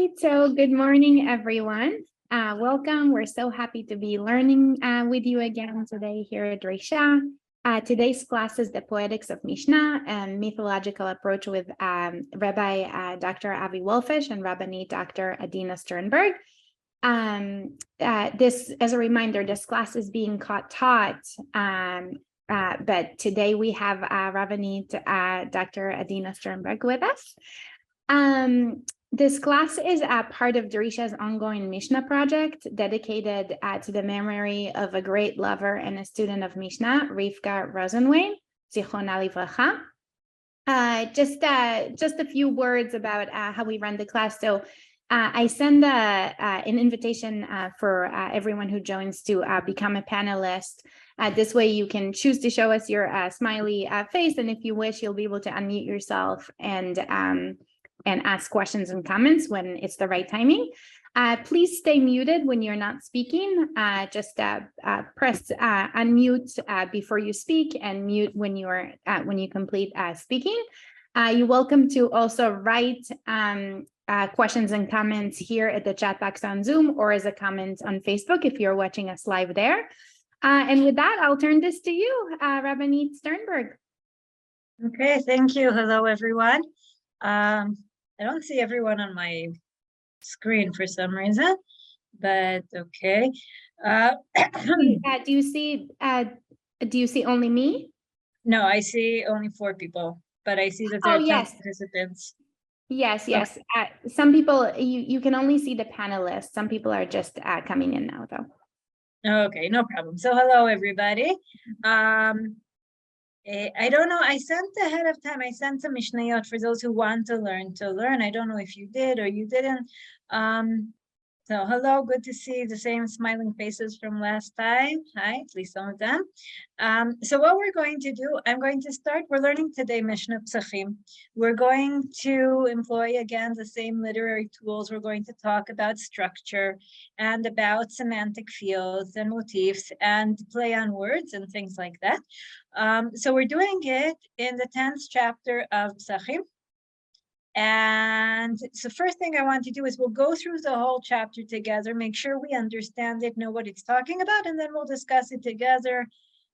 right, so good morning, everyone. Welcome. We're so happy to be learning with you again today here at Reisha. Today's class is the Poetics of Mishnah and Methodological approach with Rabbi Dr. Avi Walfish and Rabbanit Dr. Adina Sternberg. This, as a reminder, this class is being taught, but today we have Rabbanit Dr. Adina Sternberg with us. This class is a part of Darisha's ongoing Mishnah project dedicated to the memory of a great lover and a student of Mishnah, Rivka Rosenwein, Zichronah Livracha. Just a few words about how we run the class. So I send an invitation for everyone who joins to become a panelist. This way you can choose to show us your smiley face, and if you wish, you'll be able to unmute yourself and ask questions and comments when it's the right timing. Please stay muted when you're not speaking. Just press unmute before you speak and mute when you complete speaking. You're welcome to also write questions and comments here at the chat box on Zoom or as a comment on Facebook if you're watching us live there. And with that, I'll turn this to you, Rabbanit Sternberg. Okay, thank you. Hello, everyone. I don't see everyone on my screen for some reason, but okay. Do you see only me? No, I see only 4 people, but I see that there are 10 participants. Yes. Okay. Some people, you can only see the panelists. Some people are just coming in now, though. Okay, no problem. So hello, everybody. I don't know, I sent ahead of time, I sent some Mishnaic for those who want to learn. I don't know if you did or you didn't. So hello, good to see the same smiling faces from last time. Hi, at least some of them. So what we're going to do, we're learning today Mishnah Psachim. We're going to employ again the same literary tools. We're going to talk about structure and about semantic fields and motifs and play on words and things like that. So we're doing it in the 10th chapter of Psachim. And so first thing I want to do is we'll go through the whole chapter together, make sure we understand it, know what it's talking about, and then we'll discuss it together.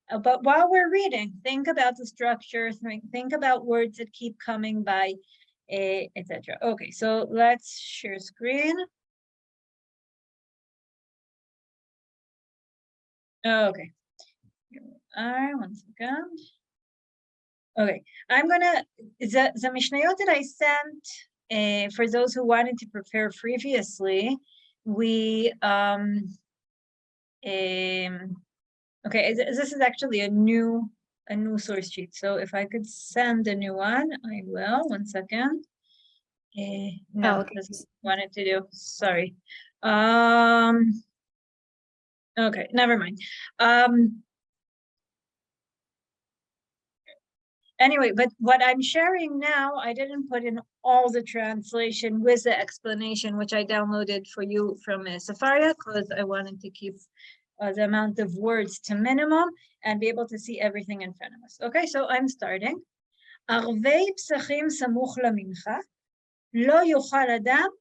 But while we're reading, think about the structure, think about words that keep coming by, etc. Okay, so let's share screen. Okay, here we are, 1 second. Okay, I'm gonna, the Mishnayot that I sent for those who wanted to prepare previously, we, okay, this is actually a new source sheet. So if I could send a new one, I will, 1 second. No, okay. this is what I wanted to do, sorry. Okay, never mind. Anyway, but what I'm sharing now, I didn't put in all the translation with the explanation, which I downloaded for you from Safaria, because I wanted to keep the amount of words to minimum and be able to see everything in front of us. Okay, so I'm starting. Arvei psachim samuch lamincha, lo yochal adam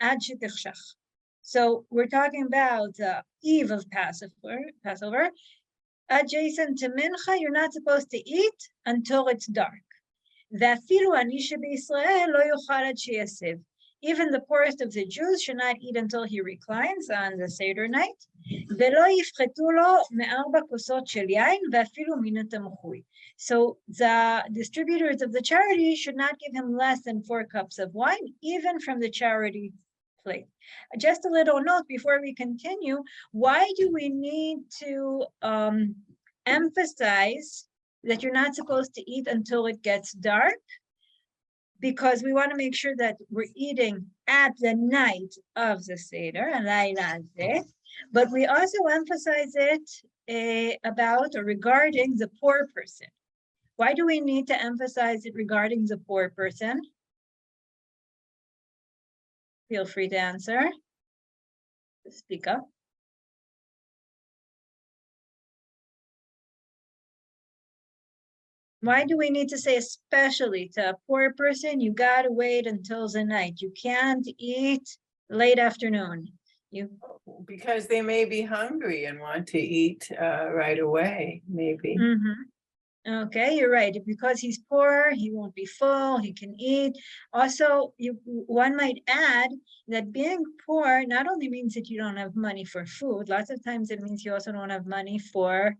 ad shetechshach. So we're talking about the eve of Passover. Adjacent to mincha, you're not supposed to eat until it's dark. Even the poorest of the Jews should not eat until he reclines on the Seder night. So the distributors of the charity should not give him less than 4 cups of wine, even from the charity plate. Just a little note before we continue, why do we need to emphasize that you're not supposed to eat until it gets dark? Because we want to make sure that we're eating at the night of the Seder, but we also emphasize it about or regarding the poor person. Why do we need to emphasize it regarding the poor person? Feel free to answer. Speak up. Why do we need to say especially to a poor person, you gotta wait until the night. You can't eat late afternoon. Because they may be hungry and want to eat right away, maybe. Okay, you're right. Because he's poor, he won't be full, he can eat. Also, one might add that being poor not only means that you don't have money for food, lots of times it means you also don't have money for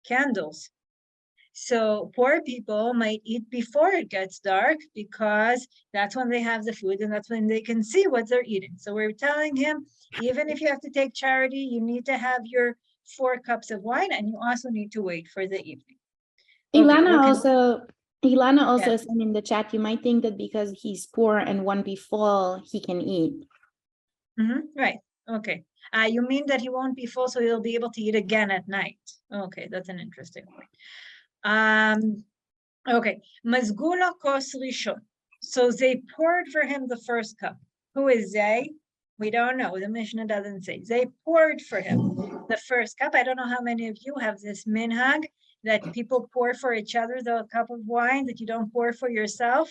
candles. So poor people might eat before it gets dark because that's when they have the food and that's when they can see what they're eating. So we're telling him, even if you have to take charity, you need to have your 4 cups of wine and you also need to wait for the evening. Ilana also said in the chat, you might think that because he's poor and won't be full, he can eat. Right. Okay. You mean that he won't be full, so he'll be able to eat again at night. Okay, that's an interesting point. Okay. Mazgula kos rishon. So they poured for him the first cup. Who is they? We don't know. The Mishnah doesn't say. They poured for him the first cup. I don't know how many of you have this minhag that people pour for each other the cup of wine that you don't pour for yourself,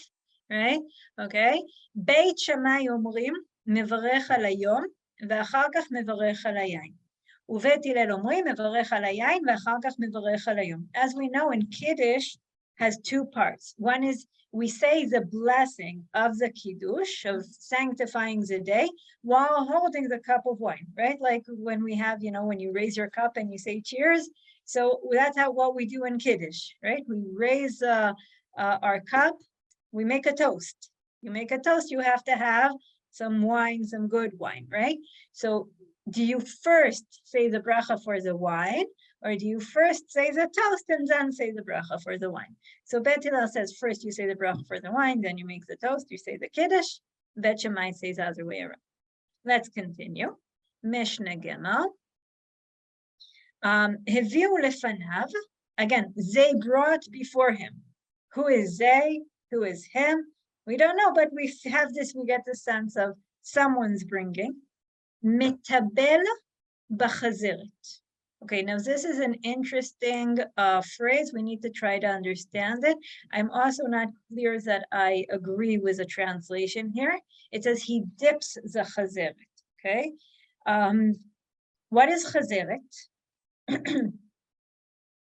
right? Okay. Beit Shammai omrim mevarech al hayom ve'achar kach mevarech al hayayin. Ubeit Hillel omrim mevarech al hayayin ve'achar kach mevarech al hayom. As we know, in Kiddush has 2 parts. One is we say the blessing of the Kiddush, of sanctifying the day, while holding the cup of wine, right? Like when we have, when you raise your cup and you say cheers. So that's what we do in Kiddush, right? We raise our cup, we make a toast. You make a toast, you have to have some wine, some good wine, right? So do you first say the bracha for the wine, or do you first say the toast and then say the bracha for the wine? So Bet Hillel says first you say the bracha for the wine, then you make the toast, you say the Kiddush. Bet Shammai says the other way around. Let's continue. Mishnah Gimel. Heviu lefanav. Again, they brought before him. Who is they? Who is him? We don't know, but we have this, we get the sense of someone's bringing. Metabel b'chazeret. Okay, now this is an interesting phrase. We need to try to understand it. I'm also not clear that I agree with the translation here. It says he dips the chazeret, okay? What is chazeret?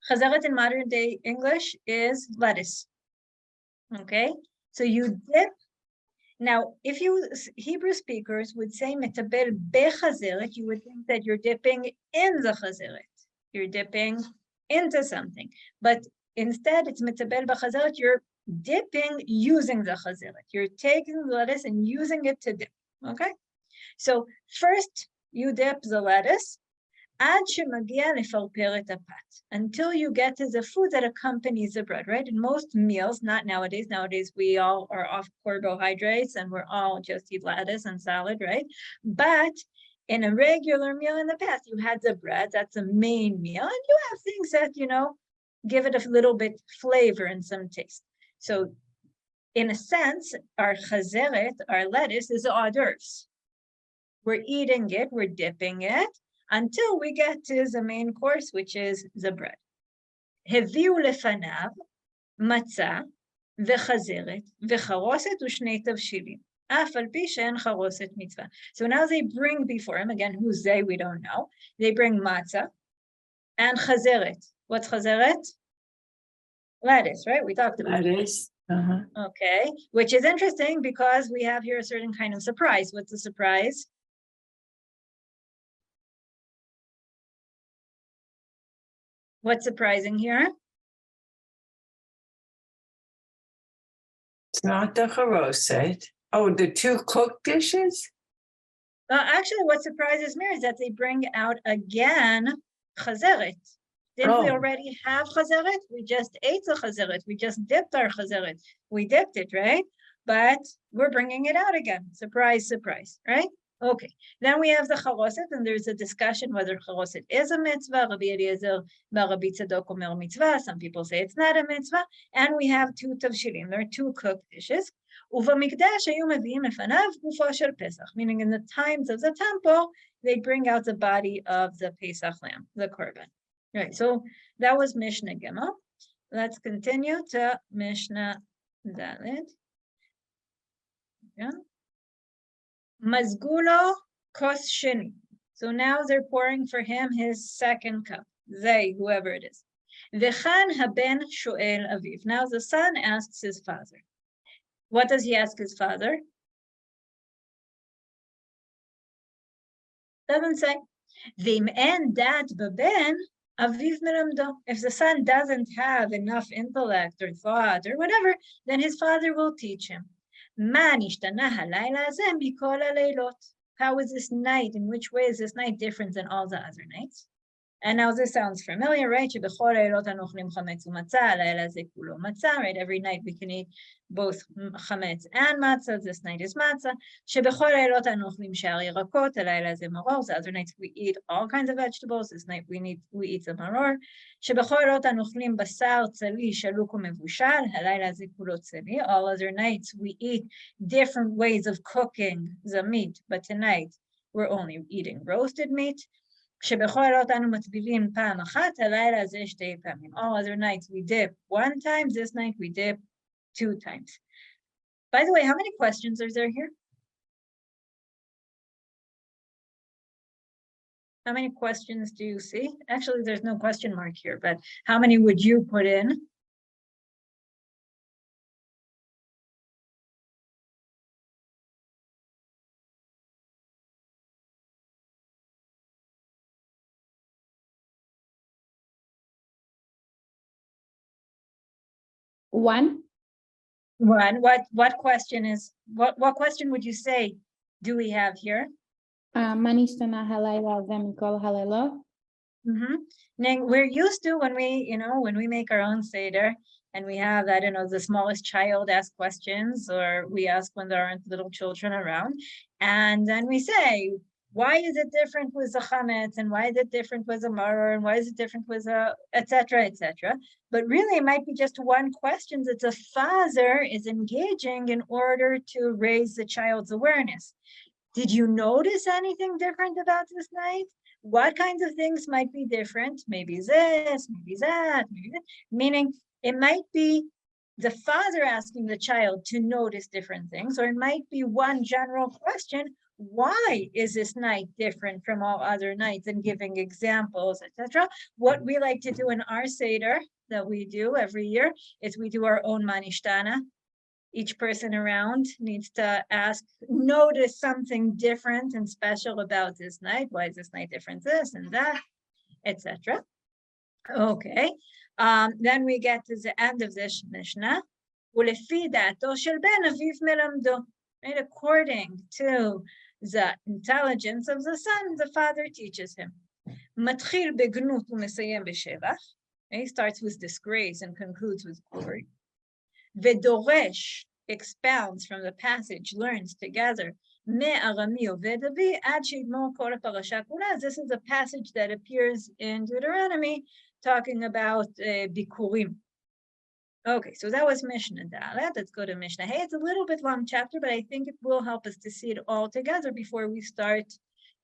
Chazeret in modern day English is lettuce, okay? So you dip. Now, if Hebrew speakers would say metabel bechazeret, you would think that you're dipping in the chazeret. You're dipping into something. But instead, it's metabel bechazeret, you're dipping using the chazeret. You're taking the lettuce and using it to dip, okay? So first, you dip the lettuce, until you get to the food that accompanies the bread, right? In most meals, not nowadays. Nowadays, we all are off carbohydrates and we're all just eat lettuce and salad, right? But in a regular meal in the past, you had the bread, that's the main meal, and you have things that, give it a little bit flavor and some taste. So in a sense, our chazeret, our lettuce, is hors d'oeuvres. We're eating it, we're dipping it, until we get to the main course, which is the bread. Heviu lefanav matzah vechazeret vecharoset u'shnei tavshilim af al pi she'en charoset mitzvah. So now they bring before him, again, who's they, we don't know. They bring matzah and chazeret. What's chazeret? Lettuce, right? We talked about lettuce. Okay, which is interesting because we have here a certain kind of surprise. What's the surprise? What's surprising here? It's not the charoset. Oh, the 2 cooked dishes? Actually, what surprises me is that they bring out again chazeret. Didn't we already have chazeret? We just ate the chazeret. We just dipped our chazeret. We dipped it, right? But we're bringing it out again. Surprise, surprise, right? Okay, then we have the charoset, and there's a discussion whether charoset is a mitzvah. Rabbi Eliezer, Rabbi Tzadok omer mitzvah. Some people say it's not a mitzvah. And we have 2 tavshilim. There are 2 cooked dishes. Uvamikdash hayu meviim lefanav gufo shel Pesach. Meaning in the times of the temple, they bring out the body of the Pesach lamb, the korban. Right, so that was Mishnah Gimel. Let's continue to Mishnah Dalet. Yeah. Mazgulo kos sheni. So now they're pouring for him his second cup. They, whoever it is. V'chan haben shoel aviv. Now the son asks his father. What does he ask his father? Doesn't say. V'im en dat beben aviv melamdo. If the son doesn't have enough intellect or thought or whatever, then his father will teach him. Ma nishtana halayla hazeh mikol haleilot. How is this night? In which way is this night different than all the other nights? And now this sounds familiar, right? Right? Every night we can eat both chametz and matzah. This night is matzah. The other nights we eat all kinds of vegetables. This night we eat the maror. All other nights we eat different ways of cooking the meat, but tonight we're only eating roasted meat. All other nights we dip one time, this night we dip 2 times. By the way, how many questions are there here? How many questions do you see? Actually, there's no question mark here, but how many would you put in? One. What question is what question would you say do we have here? מה נשתנה הלילה הזה מכל הלילות? We're used to when we make our own seder and we have, I don't know, the smallest child ask questions, or we ask when there aren't little children around, and then we say, why is it different with the chametz, and why is it different with the maror, and why is it different with the etc., etc. But really, it might be just one question that the father is engaging in order to raise the child's awareness. Did you notice anything different about this night? What kinds of things might be different? Maybe this, maybe that, maybe that. Meaning, it might be the father asking the child to notice different things, or it might be one general question. Why is this night different from all other nights, and giving examples, etc. What we like to do in our Seder that we do every year is we do our own manishtana. Each person around needs to notice something different and special about this night. Why is this night different? This and that, etc. Okay. Then we get to the end of this Mishnah. Right? According to the intelligence of the son, the father teaches him. He starts with disgrace and concludes with glory. Vedoresh expounds from the passage, learns together. This is a passage that appears in Deuteronomy talking about bikurim. Okay, so that was Mishnah Dalet. Let's go to Mishnah Hey. It's a little bit long chapter, but I think it will help us to see it all together before we start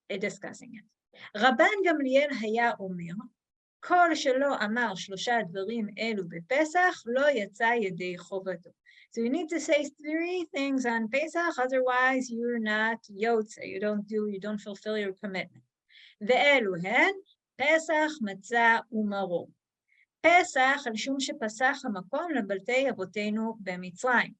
discussing it. Rabban Gamliel haya omer, כל שלא אמר 3 דברים אלו בפסח, לא יצא ידי חובתו. So you need to say 3 things on Pesach, otherwise you're not yotze, you don't fulfill your commitment. ואלו הן, פסח, מצה ומרור. פסח, על שום שפסח המקום לבלתי אבותינו במצרים.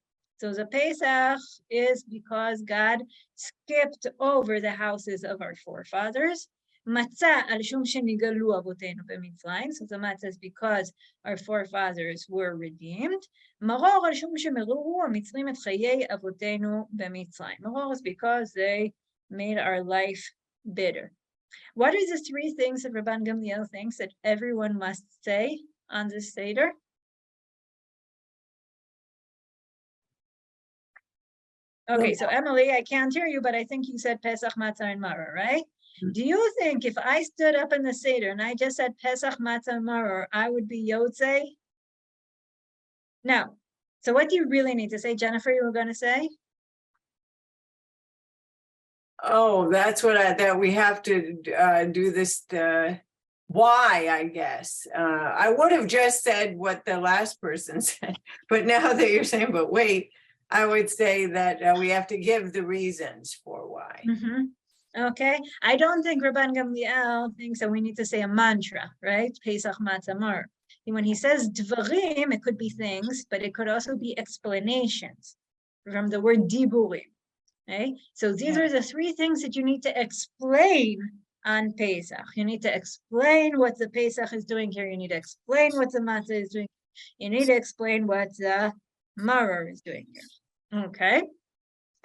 So the Pesach is because God skipped over the houses of our forefathers. Matzah al shum shenigalu avotenu b'mitzrayim. So the matzah is because our forefathers were redeemed. Maror al shum shemeruru hamitzrim et chayei avotenu b'mitzrayim. Maror is because they made our life bitter. What are the 3 things that Rabban Gamliel thinks that everyone must say on this Seder? Okay, so Emily, I can't hear you, but I think you said Pesach, Matzah, and Maror, right? Do you think if I stood up in the Seder and I just said Pesach, Matzah, and Maror, I would be Yotze? No. So what do you really need to say? Jennifer, you were going to say? Oh, that's that we have to do this. Why, I guess. I would have just said what the last person said, but now that you're saying, but wait, I would say that we have to give the reasons for why. Okay, I don't think Rabban Gamliel thinks that we need to say a mantra, right? Pesach Matzamar. When he says dvarim, it could be things, but it could also be explanations from the word diburim. Okay, so these are the three things that you need to explain on Pesach. You need to explain what the Pesach is doing here. You need to explain what the matzah is doing. You need to explain what the maror is doing here. Okay.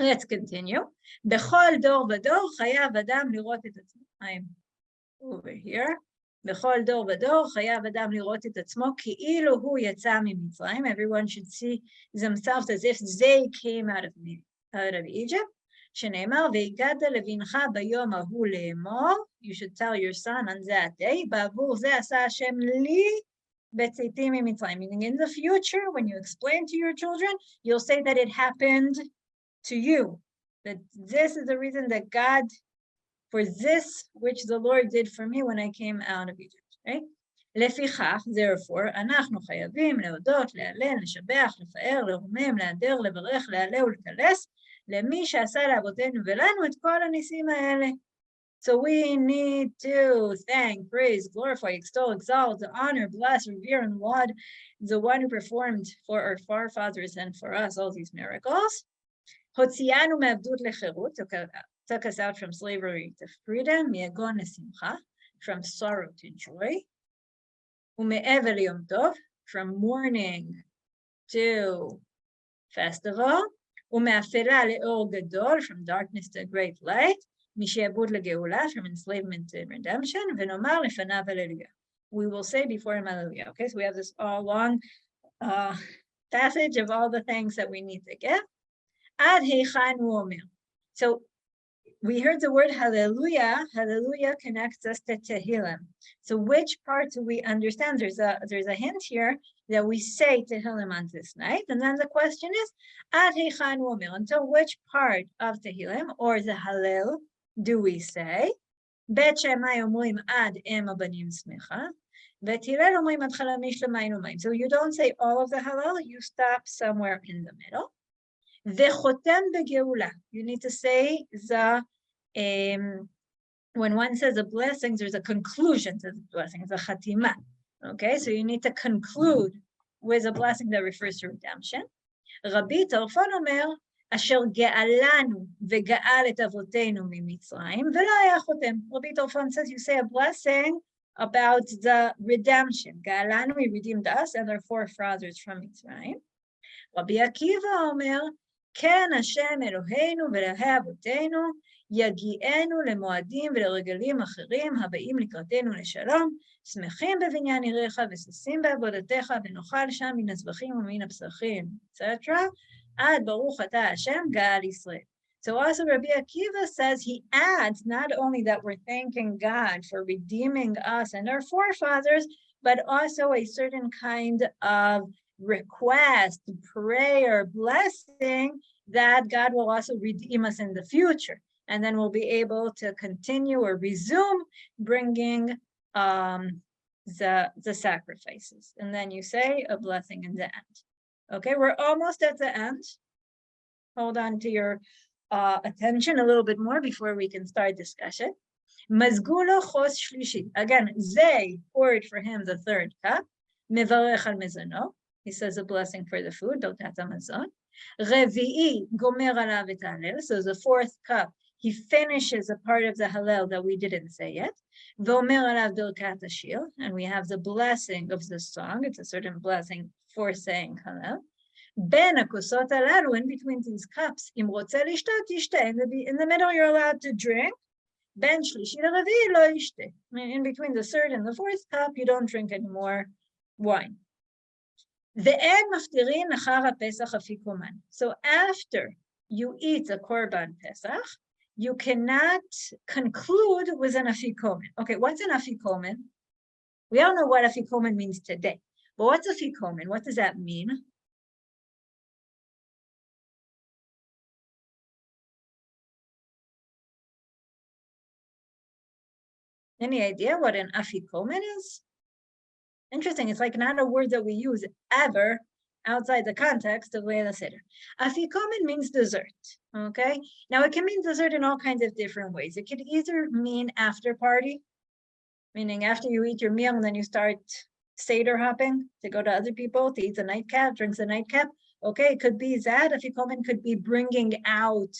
Let's continue. בכל דור ודור חייב אדם לראות את עצמו. I'm over here. בכל דור ודור חייב אדם לראות את עצמו כאילו הוא יצא ממצרים. Everyone should see themselves as if they came out of Egypt. שנאמר, והגדת לבנך ביום ההוא לאמור. You should tell your son on that day. בעבור זה עשה השם לי בצאתי ממצרים. Meaning in the future, when you explain to your children, you'll say that it happened to you, that this is the reason that God, for this which the Lord did for me when I came out of Egypt, right? לפיכך, therefore, אנחנו חייבים להודות, להלל, לשבח, לפאר, לרומם, להדר, לברך, להלל ולקלס, למי שעשה לאבותינו ולנו את כל הניסים האלה. So we need to thank, praise, glorify, extol, exalt, honor, bless, revere, and laud the one who performed for our forefathers and for us all these miracles. הוציאנו מעבדות לחירות, took us out from slavery to freedom, מיגון לשמחה, from sorrow to joy, ומאבל ליום טוב, from mourning to festival, ומאפלה לאור גדול, from darkness to great light, משעבוד לגאולה, from enslavement to redemption, ונאמר לפניו הללויה. We will say before him hallelujah. Okay, so we have this all long passage of all the things that we need to get. Ad heichan hu omer. So we heard the word hallelujah. Hallelujah connects us to Tehillim. So which part do we understand? There's a hint here that we say Tehillim on this night. And then the question is, Ad heichan hu omer. Until which part of Tehillim or the Hallel do we say? Bet Shemai omrim ad em abanim smecha. Bet Hillel omrim ad chala mishlemayim umayim. So you don't say all of the Hallel, you stop somewhere in the middle. Vechotem begeula. You need to say the when one says a blessing, there's a conclusion to the blessing, the chatima. Okay, so you need to conclude with a blessing that refers to redemption. Rabbi Tarfon omer, asher ge'alanu ve'ga'al et avotenu mimitzrayim ve'lo haya chotem. Rabbi Tarfon says you say a blessing about the redemption. Ge'alanu, he redeemed us and our forefathers from Mitzrayim. Rabbi Akiva omer, כן השם אלוהינו ואלוהי אבותינו יגיענו למועדים ולרגלים אחרים הבאים לקראתנו לשלום, שמחים בבניין עיריך וששים בעבודתך ונאכל שם מן הזבחים ומן הבשרים, etc. עד ברוך אתה השם גאל ישראל. So also Rabbi Akiva says he adds not only that we're thanking God for redeeming us and our forefathers, but also a certain kind of request, prayer, blessing that God will also redeem us in the future. And then we'll be able to continue or resume bringing the sacrifices. And then you say a blessing in the end. Okay, we're almost at the end. Hold on to your attention a little bit more before we can start discussion. Mazgulo chos shlishi. Again, they poured for him the third cup. Mevarech al mezano. He says a blessing for the food, dotat hamazon. Revi'i gomer alav et halel. So the fourth cup, he finishes a part of the Hallel that we didn't say yet. Vomer alav birkat hashir, and we have the blessing of the song. It's a certain blessing for saying Hallel. Ben hakosot halalu, in between these cups, im rotze lishtot yishteh. In the middle, you're allowed to drink. Ben shlishi lerevi'i lo yishteh. In between the third and the fourth cup, you don't drink any more wine. ואין מפטירין אחר הפסח אפיקומן. So after you eat a korban pesach, you cannot conclude with an afikomen. Okay, what's an afikomen? We all know what afikomen means today. But what's afikomen? What does that mean? Any idea what an afikomen is? Interesting. It's like not a word that we use ever outside the context of Leila Seder. Afikomen means dessert, okay? Now it can mean dessert in all kinds of different ways. It could either mean after party, meaning after you eat your meal and then you start Seder hopping to go to other people to eat the nightcap, drinks the nightcap. Okay, it could be that. Afikomen could be bringing out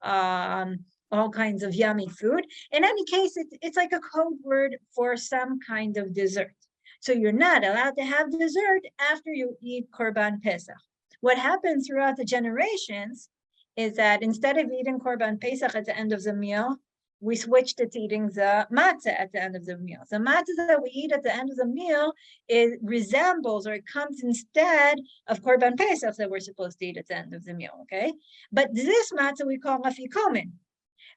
all kinds of yummy food. In any case, it's like a code word for some kind of dessert. So you're not allowed to have dessert after you eat Korban Pesach. What happens throughout the generations is that instead of eating Korban Pesach at the end of the meal, we switched it to eating the matzah at the end of the meal. The matzah that we eat at the end of the meal, it resembles, or it comes instead of Korban Pesach that we're supposed to eat at the end of the meal, okay? But this matzah we call afikomen,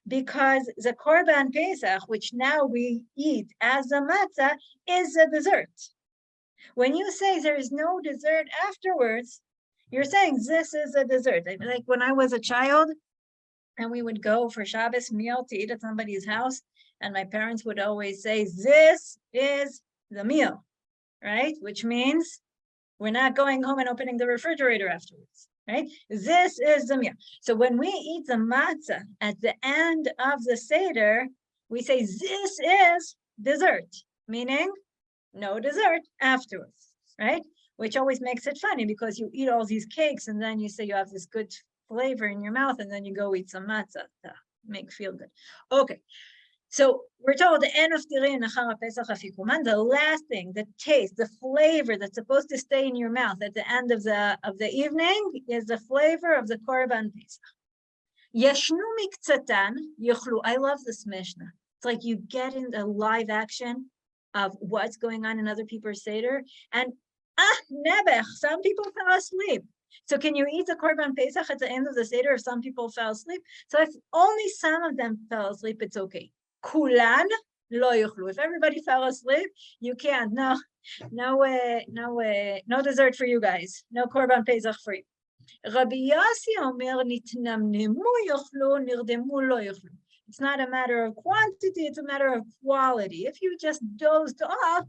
because the Korban Pesach, which now we eat as a matzah, is a dessert. When you say there is no dessert afterwards, you're saying this is a dessert. Like when I was a child, and we would go for Shabbos meal to eat at somebody's house, and my parents would always say, this is the meal, right? Which means we're not going home and opening the refrigerator afterwards, right? This is the meal. So when we eat the matzah at the end of the Seder, we say, this is dessert, meaning no dessert afterwards, right? Which always makes it funny because you eat all these cakes and then you say you have this good flavor in your mouth, and then you go eat some matzah to make feel good. Okay, so we're told the last thing, the taste, the flavor that's supposed to stay in your mouth at the end of the evening is the flavor of the Korban Pesach. Yeshnu miktzatan yochlu. I love this Mishnah. It's like you get in the live action of what's going on in other people's Seder, and nebech, some people fell asleep. So can you eat the Korban Pesach at the end of the Seder if some people fell asleep? So if only some of them fell asleep, it's okay. Kulan lo yochlu. If everybody fell asleep, you can't. No dessert for you guys. No Korban Pesach for you. Rabbi Yossi omer nitnamnemu yochlu nirdemu lo yochlu. It's not a matter of quantity, it's a matter of quality. If you just dozed off,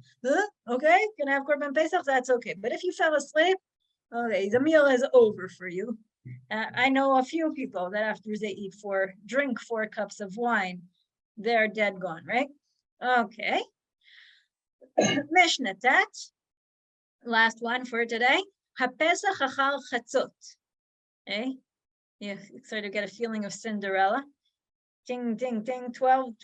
okay, can have Korban Pesach, that's okay. But if you fell asleep, okay, the meal is over for you. I know a few people that after they drink 4 cups of wine, they're dead gone, right? Okay. Mishnah text, last one for today. HaPesach achal chatzot. Okay, you sort of get a feeling of Cinderella. Ding, ding, ding, 12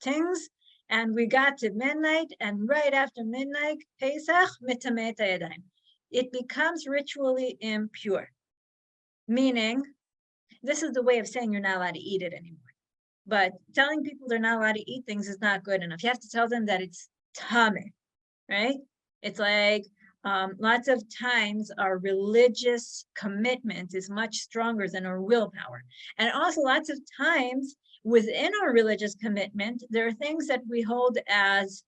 things. And we got to midnight, and right after midnight, Pesach, mitamet yadayim. It becomes ritually impure. Meaning, this is the way of saying you're not allowed to eat it anymore. But telling people they're not allowed to eat things is not good enough. You have to tell them that it's tameh, right? It's like lots of times our religious commitment is much stronger than our willpower. And also lots of times within our religious commitment, there are things that we hold as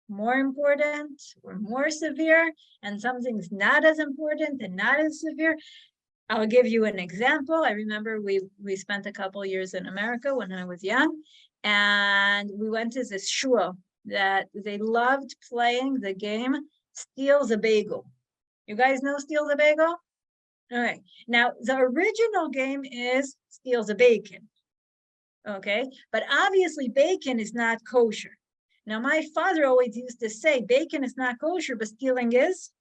more important or more severe, and some things not as important and not as severe. I'll give you an example. I remember we spent a couple years in America when I was young, and we went to this shul that they loved playing the game Steal the Bagel. You guys know Steal the Bagel? All right. Now, the original game is Steal the Bacon. Okay, but obviously bacon is not kosher. Now, my father always used to say bacon is not kosher, but stealing is,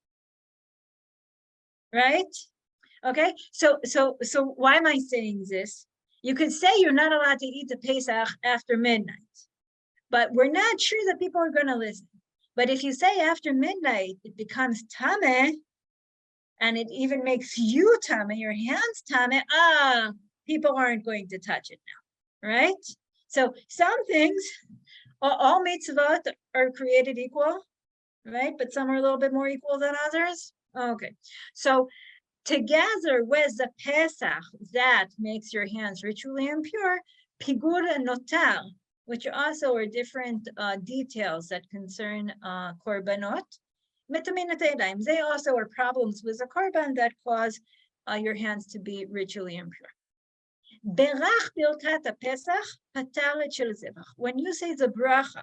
right? Okay, so why am I saying this? You could say you're not allowed to eat the Pesach after midnight, but we're not sure that people are going to listen. But if you say after midnight, it becomes tameh, and it even makes you tameh, your hands tameh, people aren't going to touch it now. Right? So some things, all mitzvot are created equal, right? But some are a little bit more equal than others. Okay. So together with the Pesach, that makes your hands ritually impure, pigur and notar, which also are different details that concern korbanot, mitaminat yadayim. They also are problems with the korban that cause your hands to be ritually impure. Berach birkat Pesach pataret shel zebach. When you say the bracha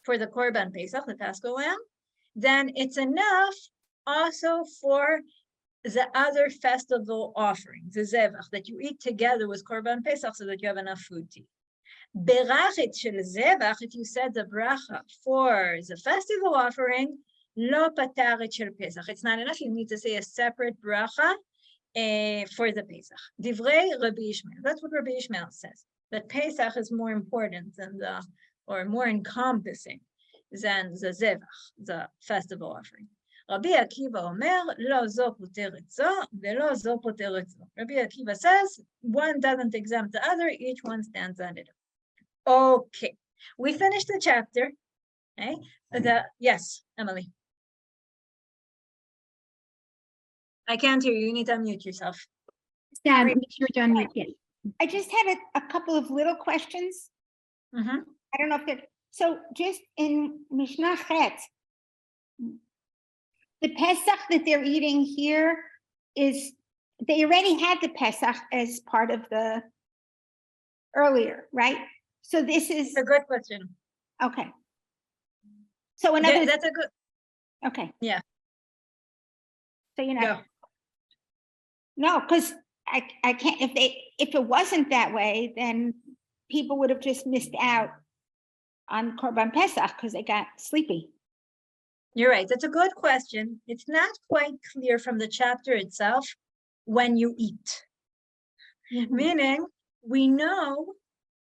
for the Korban Pesach, the Paschal lamb, then it's enough also for the other festival offerings, the zevach, that you eat together with Korban Pesach so that you have enough food to eat. Berachit shel zevach, if you said the bracha for the festival offering, lo patarit shel Pesach. It's not enough. You need to say a separate bracha for the Pesach. Divrei Rabbi Ishmael. That's what Rabbi Ishmael says. That Pesach is more important than or more encompassing than the zevach, the festival offering. Rabbi Akiva Omer, lo zo poteret zo, velo zo poteret zo. Rabbi Akiva says, one doesn't exempt the other, each one stands on it. Okay, we finished the chapter. Okay, yes, Emily. I can't hear you. You need to unmute yourself. Make sure to unmute it. I just had a couple of little questions. Mm-hmm. I don't know if they're, so just in Mishnah Chet, the Pesach that they're eating here is, they already had the Pesach as part of the earlier, right? So this is, It's a good question. okay. So another, That's a good, okay. Yeah. So you know, go. no, because I can't, if it wasn't that way, then people would have just missed out on Korban Pesach because they got sleepy. You're right. That's a good question. It's not quite clear from the chapter itself when you eat. Meaning, we know,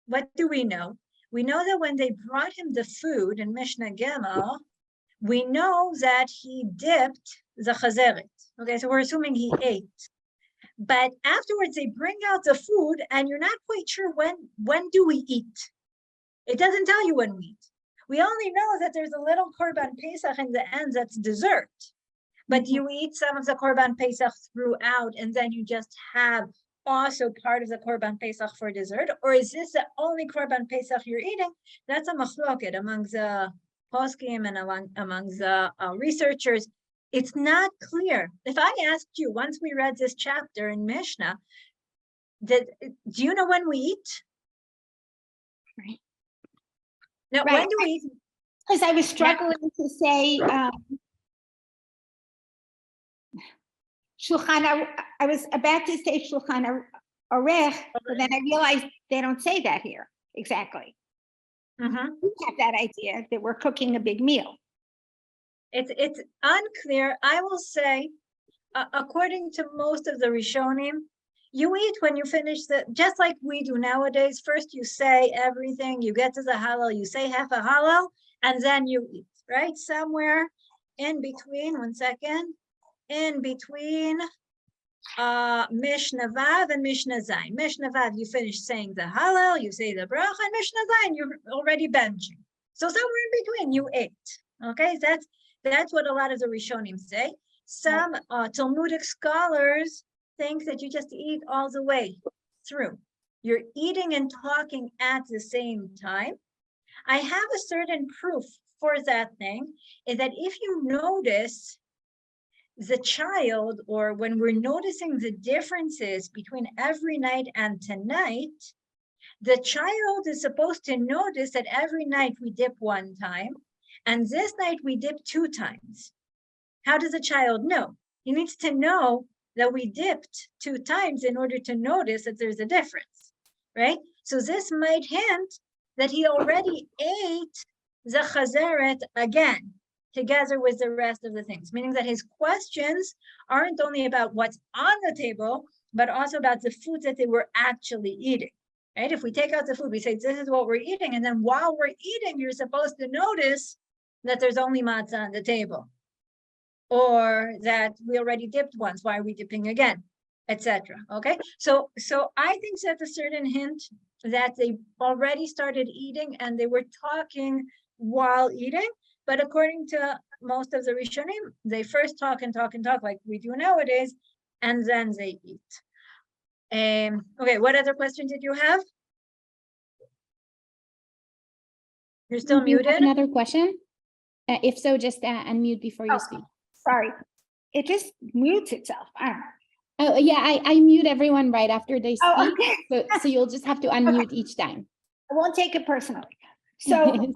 what do we know? We know that when they brought him the food in Mishnah Gimel, we know that he dipped the chazeret. Okay, so we're assuming he ate. But afterwards, they bring out the food, and you're not quite sure when do we eat. It doesn't tell you when we eat. We only know that there's a little Korban Pesach in the end that's dessert. But do you eat some of the Korban Pesach throughout, and then you just have also part of the Korban Pesach for dessert? Or is this the only Korban Pesach you're eating? That's a machloket among the poskim and among the researchers. It's not clear. If I asked you, once we read this chapter in Mishnah, do you know when we eat? Right. No, Right. when do we eat? Because I was struggling to say, Shulchan, I was about to say Shulchan Arech, but then I realized they don't say that here exactly. Mm-hmm. We have that idea that we're cooking a big meal. It's unclear. I will say, according to most of the Rishonim, you eat when you finish just like we do nowadays. First you say everything, you get to the Hallel, you say half a Hallel, and then you eat, right? Somewhere in between, one second, in between Mishnah Vav and Mishnah Zayin. Mishnah Vav, you finish saying the Hallel, you say the Bracha, and Mishnah Zayin, you're already benching. So somewhere in between, you ate. Okay, that's what a lot of the Rishonim say. Some Talmudic scholars think that you just eat all the way through. You're eating and talking at the same time. I have a certain proof for that thing, is that if you notice the child, or when we're noticing the differences between every night and tonight, the child is supposed to notice that every night we dip one time, and this night we dip 2 times. How does a child know? He needs to know that we dipped 2 times in order to notice that there's a difference, right? So this might hint that he already ate the chazeret again, together with the rest of the things, meaning that his questions aren't only about what's on the table, but also about the food that they were actually eating, right? If we take out the food, we say, this is what we're eating. And then while we're eating, you're supposed to notice that there's only matzah on the table, or that we already dipped once, why are we dipping again, etc. Okay, so I think that's a certain hint that they already started eating and they were talking while eating. But according to most of the Rishonim, they first talk and talk and talk like we do nowadays, and then they eat. Okay, what other question did you have? You're still Do you have muted? another question? If so, just unmute before you speak. Sorry, it just mutes itself. I don't know. Oh, yeah, I mute everyone right after they speak. Oh, okay. So you'll just have to unmute each time. I won't take it personally. So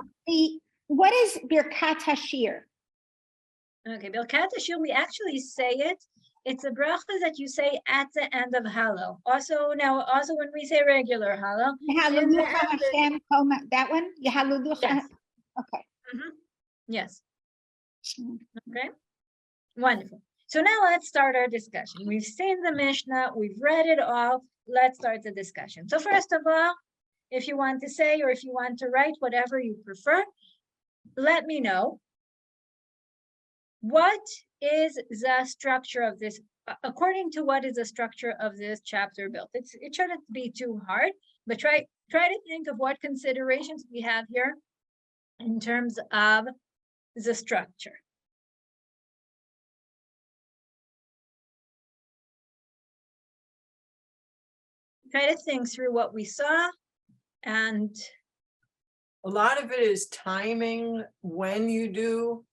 what is Birkat Hashir? Okay, Birkat Hashir, we actually say it. It's a bracha that you say at the end of Hallel. Also, also when we say regular Hallel, Yehaluducha Hashem Koma, that one? Yehaluducha. Yes. Okay. yes. Okay, wonderful. So now let's start our discussion. We've seen the Mishnah, we've read it all. Let's start the discussion. So first of all, if you want to say or if you want to write, whatever you prefer, let me know. What is the structure of this? According to what is the structure of this chapter built? It shouldn't be too hard, but try to think of what considerations we have here in terms of the structure. Try to think through what we saw, and A lot of it is timing when you do.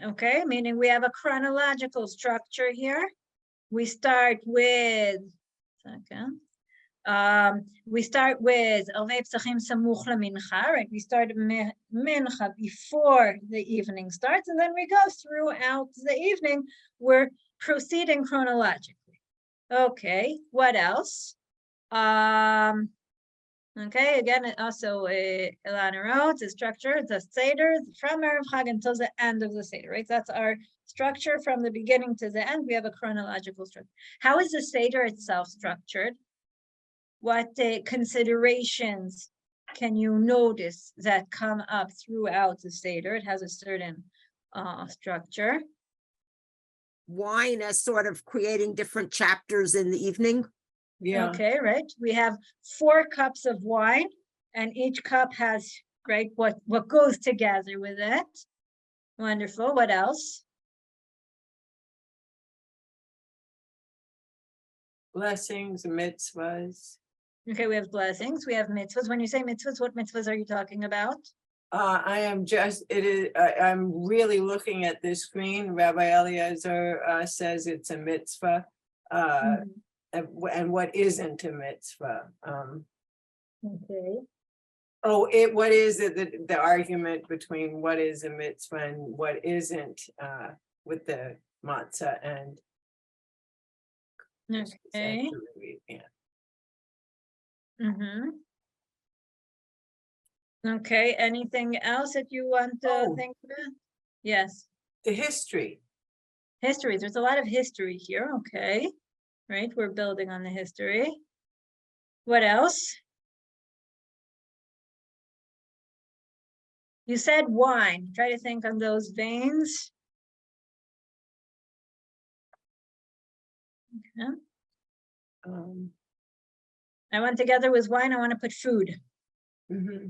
Okay, meaning we have a chronological structure here. We start with, we start with right? We start mincha before the evening starts, and then we go throughout the evening. We're proceeding chronologically. Okay, what else? Okay, again, also Ilana wrote the structure, the Seder, from Erev Chag until the end of the Seder, right? That's our structure from the beginning to the end. We have a chronological structure. How is the Seder itself structured? What considerations can you notice that come up throughout the Seder? It has a certain structure. Wine as sort of creating different chapters in the evening. Yeah. Okay, right. We have 4 cups of wine, and each cup has, right, what goes together with it. Wonderful. What else? Blessings, mitzvahs. Okay, we have blessings. We have mitzvahs. When you say mitzvahs, what mitzvahs are you talking about? I am just, I'm really looking at this screen. Rabbi Eliezer says it's a mitzvah. And what isn't a mitzvah? Okay. Oh, what is it, the argument between what is a mitzvah and what isn't with the matzah and. Okay. Yeah. Okay, anything else that you want to think about? Yes. The history. History. There's a lot of history here. Okay. Right, we're building on the history. What else? You said wine. Try to think on those veins. Okay. I want together with wine, I want to put food.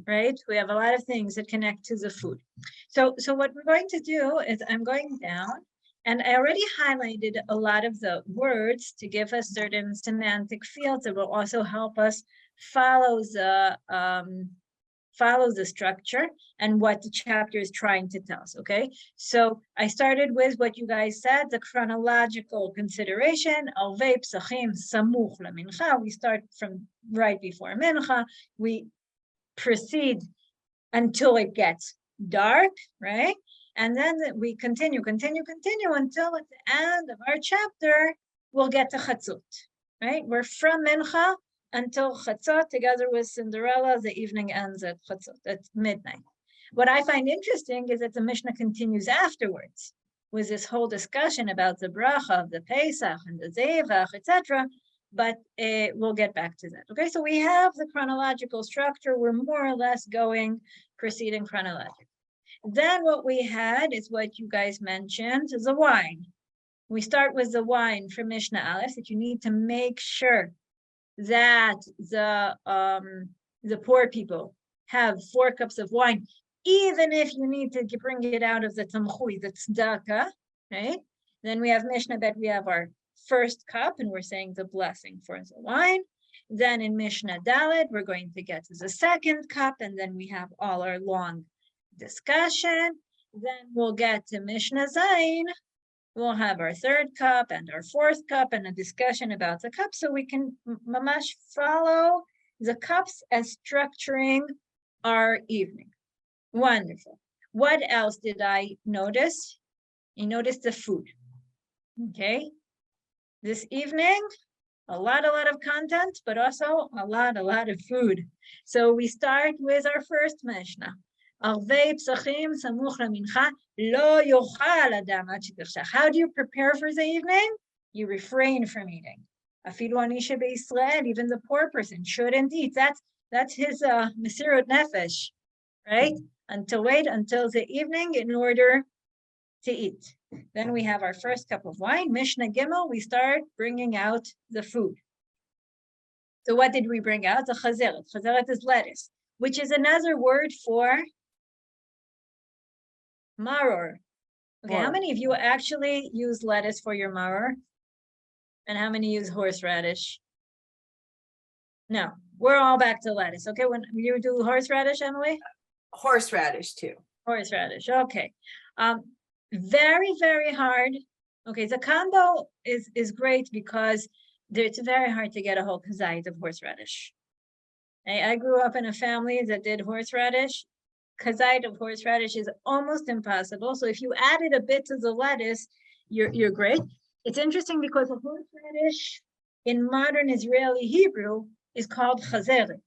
Right? We have a lot of things that connect to the food. So what we're going to do is I'm going down, and I already highlighted a lot of the words to give us certain semantic fields that will also help us follow the structure and what the chapter is trying to tell us, okay? So I started with what you guys said, the chronological consideration, alvei psachim samuch lemincha. We start from right before mincha. We proceed until it gets dark, right? And then we continue until at the end of our chapter, we'll get to chatzot, right? We're from mincha until chatzot, together with Cinderella. The evening ends at chatzot, at midnight. What I find interesting is that the Mishnah continues afterwards with this whole discussion about the bracha of the Pesach and the Zevach, etc. But we'll get back to that. Okay, so we have the chronological structure. We're more or less proceeding chronologically. Then what we had is what you guys mentioned, is the wine. We start with the wine from Mishnah Aleph, that you need to make sure that the poor people have 4 cups of wine, even if you need to bring it out of the tamchui, the tzedakah, right? Then we have Mishnah that we have our first cup, and we're saying the blessing for the wine. Then in Mishnah Dalet, we're going to get to the second cup, and then we have all our long discussion. Then we'll get to Mishnah Zayin. We'll have our 3rd cup and our 4th cup and a discussion about the cups, so we can mamash follow the cups as structuring our evening. Wonderful. What else did I notice? You noticed the food. Okay. This evening, a lot of content, but also a lot of food. So we start with our first Mishnah. How do you prepare for the evening? You refrain from eating. Even the poor person shouldn't eat. That's his mesirut nefesh, right? Wait until the evening in order to eat. Then we have our first cup of wine, Mishnah Gimel, we start bringing out the food. So what did we bring out? The chazeret. Chazeret is lettuce, which is another word for maror. Okay, how many of you actually use lettuce for your maror? And how many use horseradish? No, we're all back to lettuce. Okay, when you do horseradish, Emily? Horseradish too. Horseradish, okay. Very hard. Okay, the combo is great because it's very hard to get a whole kazayit of horseradish. I grew up in a family that did horseradish. Kazayit of horseradish is almost impossible. So if you added a bit to the lettuce, you're great. It's interesting because the horseradish in modern Israeli Hebrew is called chazeret,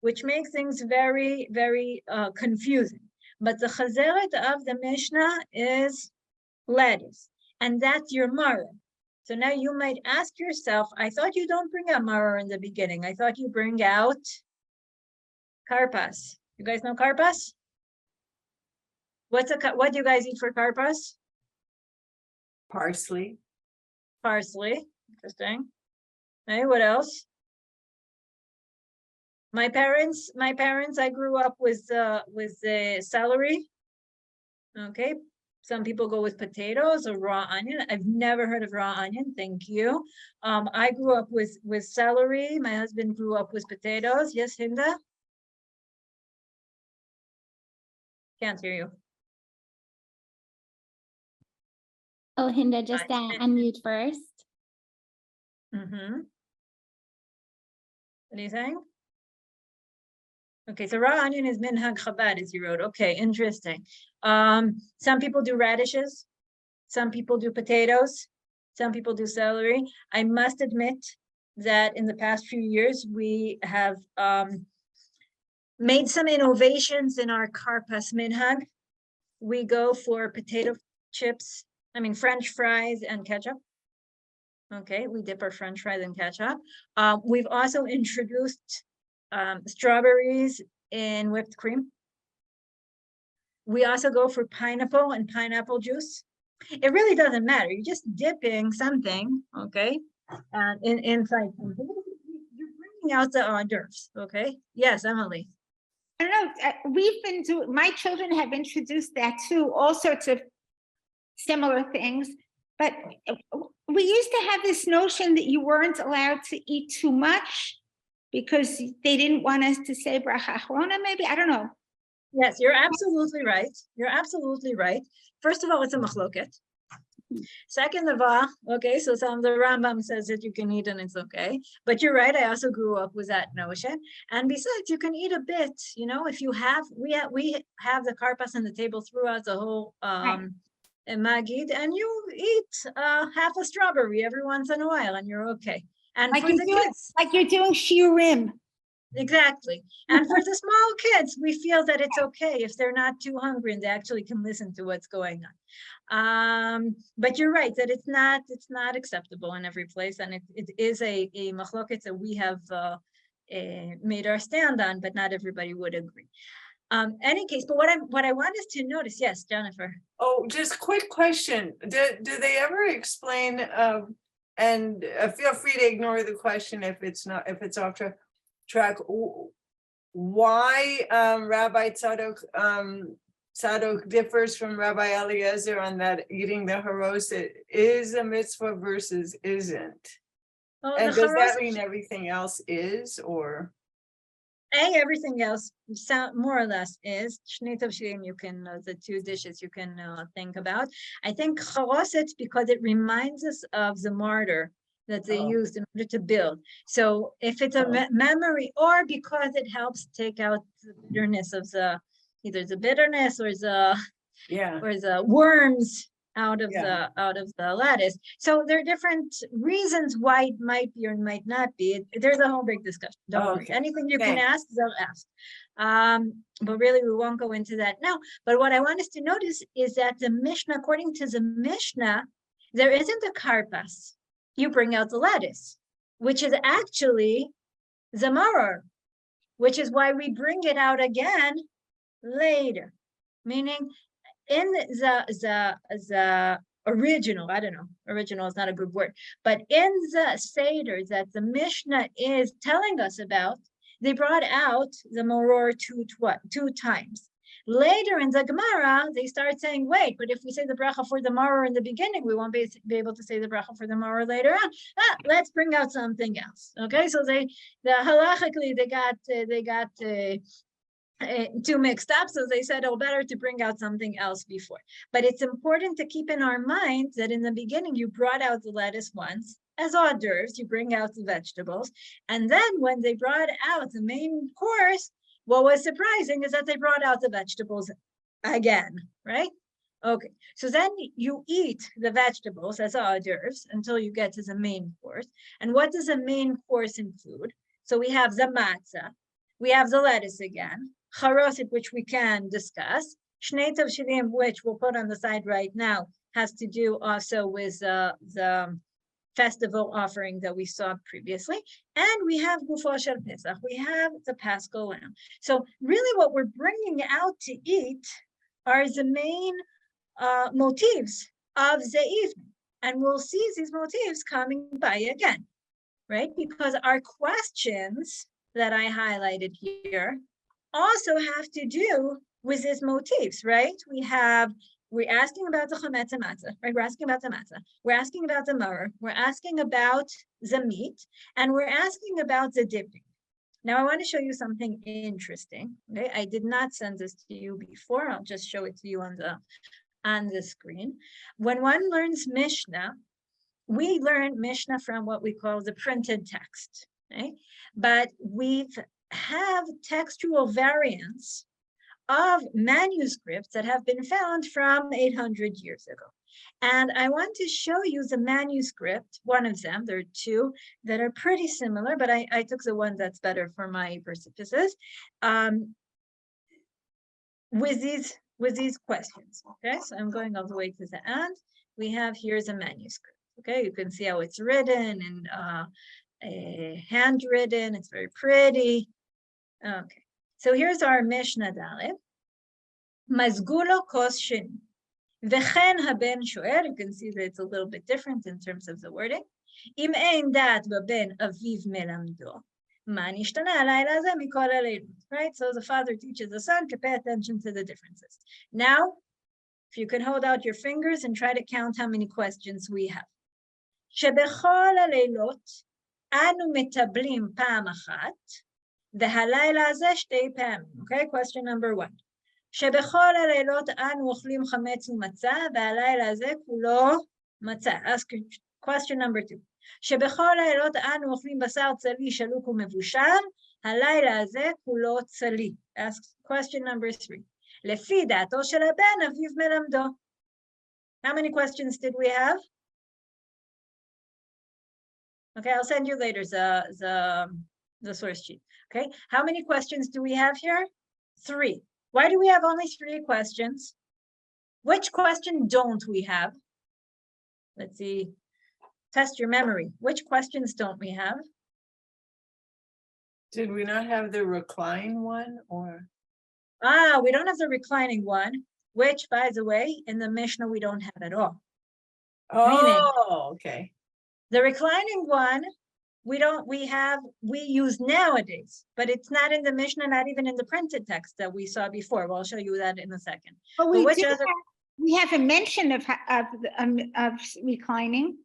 which makes things very confusing. But the chazeret of the Mishnah is lettuce, and that's your maror. So now you might ask yourself, I thought you don't bring out maror in the beginning. I thought you bring out karpas. You guys know karpas? What do you guys eat for karpas? Parsley. Parsley. Interesting. Hey, what else? My parents, I grew up with the celery. Okay, some people go with potatoes or raw onion. I've never heard of raw onion. Thank you. I grew up with celery. My husband grew up with potatoes. Yes, Hinda? Can't hear you. Oh, Hinda, just unmute first. Mm-hmm. Anything? Okay, so raw onion is minhag Chabad, as you wrote. Okay, interesting. Some people do radishes. Some people do potatoes. Some people do celery. I must admit that in the past few years, we have made some innovations in our karpas minhag. We go for potato chips, French fries and ketchup. Okay, we dip our French fries in ketchup. We've also introduced strawberries in whipped cream. We also go for pineapple and pineapple juice. It really doesn't matter. You're just dipping something, okay, inside something. You're bringing out the hors d'oeuvres, okay? Yes, Emily. I don't know. My children have introduced that too, all sorts of similar things. But we used to have this notion that you weren't allowed to eat too much because they didn't want us to say bracha achrona, maybe, I don't know. Yes, you're absolutely right. You're absolutely right. First of all, it's a machloket. Second of all, okay, so the Rambam says that you can eat and it's okay. But you're right, I also grew up with that notion. And besides, you can eat a bit, if you have, we have the karpas on the table throughout the whole magid, and you eat half a strawberry every once in a while and you're okay. And like for the kids, like you're doing shiurim. Exactly. And for the small kids, we feel that it's okay if they're not too hungry and they actually can listen to what's going on. But you're right that it's not acceptable in every place, and it is a machloket that we have made our stand on, but not everybody would agree. Any case, but what I want us to notice, yes, Jennifer. Oh, just quick question. Do they ever explain, and feel free to ignore the question if it's off track, why Rabbi Tzadok differs from Rabbi Eliezer on that eating the haroset is a mitzvah versus isn't. Oh, and does that mean everything else is, or? Everything else more or less is. Shnei tavshilim, you can, the two dishes you can think about. I think charoset because it reminds us of the mortar that they used in order to build. So if it's a memory, or because it helps take out the bitterness of the either the bitterness or the Yeah, worms out of Yeah. the lettuce. So there are different reasons why it might be or might not be. There's a whole big discussion. Don't worry. Okay. Anything you can Thanks. ask, they'll ask. But really, we won't go into that now. But what I want us to notice is that the Mishnah, according to the Mishnah, there isn't a karpas. You bring out the lettuce, which is actually the maror, which is why we bring it out again later. Meaning, in the original, I don't know, original is not a good word, but in the Seder that the Mishnah is telling us about, they brought out the maror two times. Later in the Gemara, they start saying, wait, but if we say the bracha for the maror in the beginning, we won't be able to say the bracha for the maror later on. Let's bring out something else. Okay, so halachically, they got too mixed up, so they said, oh, better to bring out something else before. But it's important to keep in our mind that in the beginning, you brought out the lettuce once, as hors d'oeuvres, you bring out the vegetables, and then when they brought out the main course, what was surprising is that they brought out the vegetables again, right? Okay, so then you eat the vegetables as hors d'oeuvres until you get to the main course. And what does the main course include? So we have the matzah, we have the lettuce again, charoset, which we can discuss, shnei tavshilim, which we'll put on the side right now, has to do also with the festival offering that we saw previously, and we have gufo shel Pesach, we have the Paschal lamb. So really what we're bringing out to eat are the main motifs of the evening, and we'll see these motifs coming by again, right? Because our questions that I highlighted here also have to do with these motifs, right? We're asking about the chametz and matzah, right? We're asking about the matzah. We're asking about the maror. We're asking about the meat, and we're asking about the dipping. Now, I want to show you something interesting. Okay, I did not send this to you before. I'll just show it to you on the screen. When one learns Mishnah, we learn Mishnah from what we call the printed text, right? But we have textual variants of manuscripts that have been found from 800 years ago. And I want to show you the manuscript, one of them, there are two that are pretty similar, but I took the one that's better for my purposes, with these questions, okay? So I'm going all the way to the end. We have, here's a manuscript, okay? You can see how it's written and handwritten, it's very pretty. Okay. So here's our Mishnah Dalet. Mazgulo kos sheni. V'chen haben shoel. You can see that it's a little bit different in terms of the wording. Im ein dat b'ben aviv melamdo. Ma nishtana halayla ze mikol haleilut. Right? So the father teaches the son to pay attention to the differences. Now, if you can hold out your fingers and try to count how many questions we have. Shebechol haleilot anu metablim pam achat. Okay, question number one. שבכל הלילות אנו אוכלים חמץ ומצה, והלילה הזה כולו מצה. Ask question number two. שבכל הלילות אנו אוכלים בשר צלי שלוק ומבושל, הלילה הזה כולו צלי. Ask question number three. לפי דעתו של הבן אביו מלמדו. How many questions did we have? Okay, I'll send you later the source sheet. Okay, how many questions do we have here? 3. Why do we have only 3 questions? Which question don't we have? Let's see, test your memory. Which questions don't we have? Did we not have the recline one or? We don't have the reclining one, which, by the way, in the Mishnah, we don't have at all. Oh, okay. The reclining one, we use nowadays, but it's not in the Mishnah, not even in the printed text that we saw before. Well, I'll show you that in a second. But we which do other- we have a mention of reclining.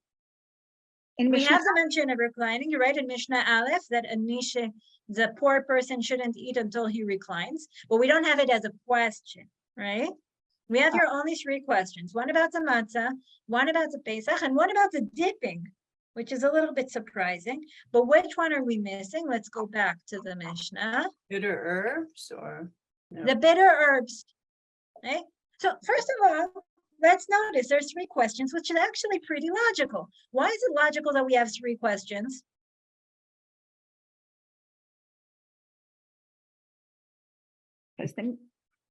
In We Mishnah. have the mention of reclining. You're right in Mishnah Aleph that the poor person shouldn't eat until he reclines, but we don't have it as a question, right? We have here only 3 questions. One about the matzah, one about the Pesach, and one about the dipping, which is a little bit surprising. But which one are we missing? Let's go back to the Mishnah. Bitter herbs or? No. The bitter herbs. Okay? So first of all, let's notice there's 3 questions, which is actually pretty logical. Why is it logical that we have 3 questions?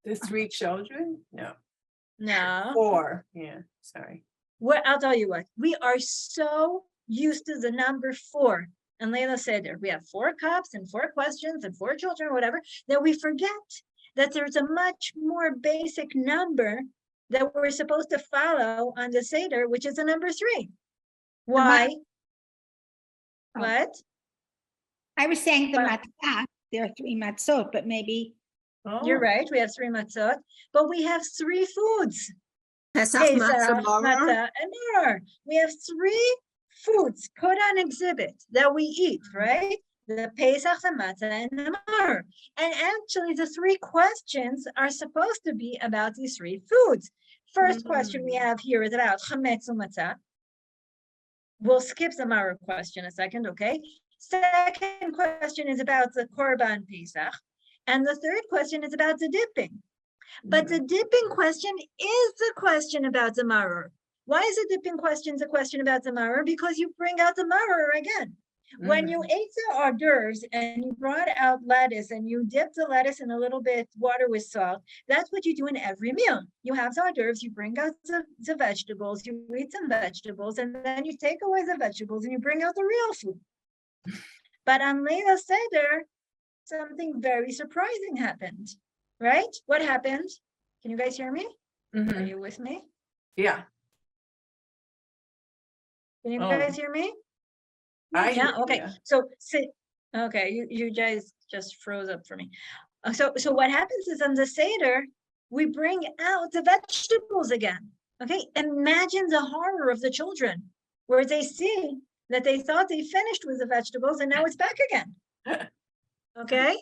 The 3 children? No, No. 4. Yeah, sorry. Well, I'll tell you what, we are so used to the number 4. And Layla said there, we have 4 cups and 4 questions and 4 children, or whatever, that we forget that there's a much more basic number that we're supposed to follow on the Seder, which is the number 3. Why? Oh. What? I was saying the But- matzah, there are 3 matzot, but maybe You're Oh, right, we have 3 matzot, but we have 3 foods. Pesach, Pesach, matzah, maror. matzah, and more. We have 3 foods put on exhibit that we eat, right? The Pesach, the matzah, and the maror. And actually, the 3 questions are supposed to be about these 3 foods. First question we have here is about chametz u'matzah. We'll skip the maror question a second, okay? Second question is about the korban Pesach. And the third question is about the dipping. But the dipping question is the question about the maror. Why is the dipping question the question about the maror? Because you bring out the maror again. When you ate the hors d'oeuvres and you brought out lettuce and you dipped the lettuce in a little bit water with salt, that's what you do in every meal. You have the hors d'oeuvres, you bring out the vegetables, you eat some vegetables, and then you take away the vegetables and you bring out the real food. But on Leila Seder, something very surprising happened, right? What happened? Can you guys hear me? Are Mhm. you with me? Yeah, Can you Oh. guys hear me? I Yeah, hear okay. ya. So, okay, you guys just froze up for me. So what happens is on the Seder, we bring out the vegetables again. Okay, imagine the horror of the children where they see that they thought they finished with the vegetables and now it's back again. Okay,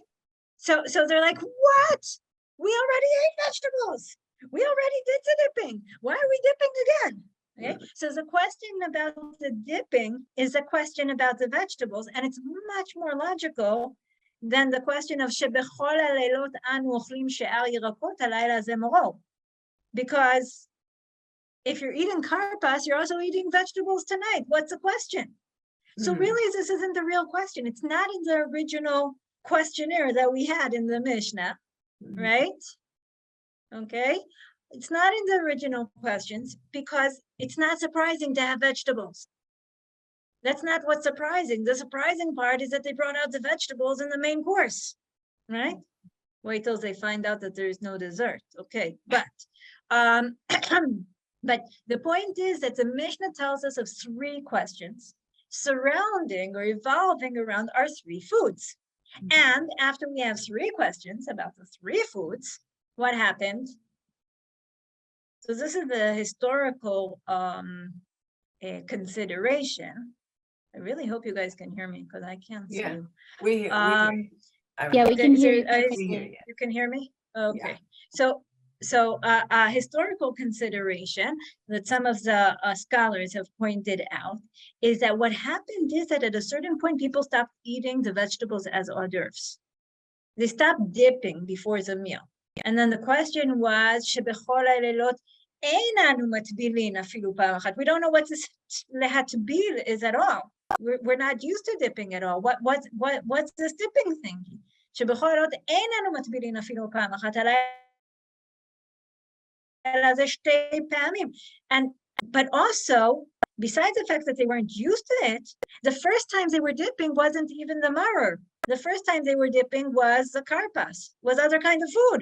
so they're like, what? We already ate vegetables. We already did the dipping. Why are we dipping again? Okay, so the question about the dipping is a question about the vegetables, and it's much more logical than the question of שבכל הלילות אנו אוכלים שאר ירקות, הלילה זה מרור. Because if you're eating karpas, you're also eating vegetables tonight. What's the question? So really, this isn't the real question. It's not in the original questionnaire that we had in the Mishnah, right? Okay. It's not in the original questions because it's not surprising to have vegetables. That's not what's surprising. The surprising part is that they brought out the vegetables in the main course, right? Wait till they find out that there is no dessert. Okay, but but the point is that the Mishnah tells us of 3 questions surrounding or evolving around our 3 foods. And after we have 3 questions about the 3 foods, what happened? So this is the historical consideration. I really hope you guys can hear me because I can't see Yeah. you. We hear you. I Yeah, we mean, can so, hear you uh, perfectly. we hear you. You can hear me? Okay. So historical consideration that some of the scholars have pointed out is that what happened is that at a certain point, people stopped eating the vegetables as hors d'oeuvres. They stopped dipping before the meal. And then the question was, שבכל הלילות אין אנו מטבילין אפילו פעם אחת. We don't know what this lehatbil is at all. We're not used to dipping at all. What's this dipping thing? שבכל הלילות אין אנו מטבילין אפילו פעם אחת. But also, besides the fact that they weren't used to it, the first time they were dipping wasn't even the maror. The first time they were dipping was the karpas, was other kind of food.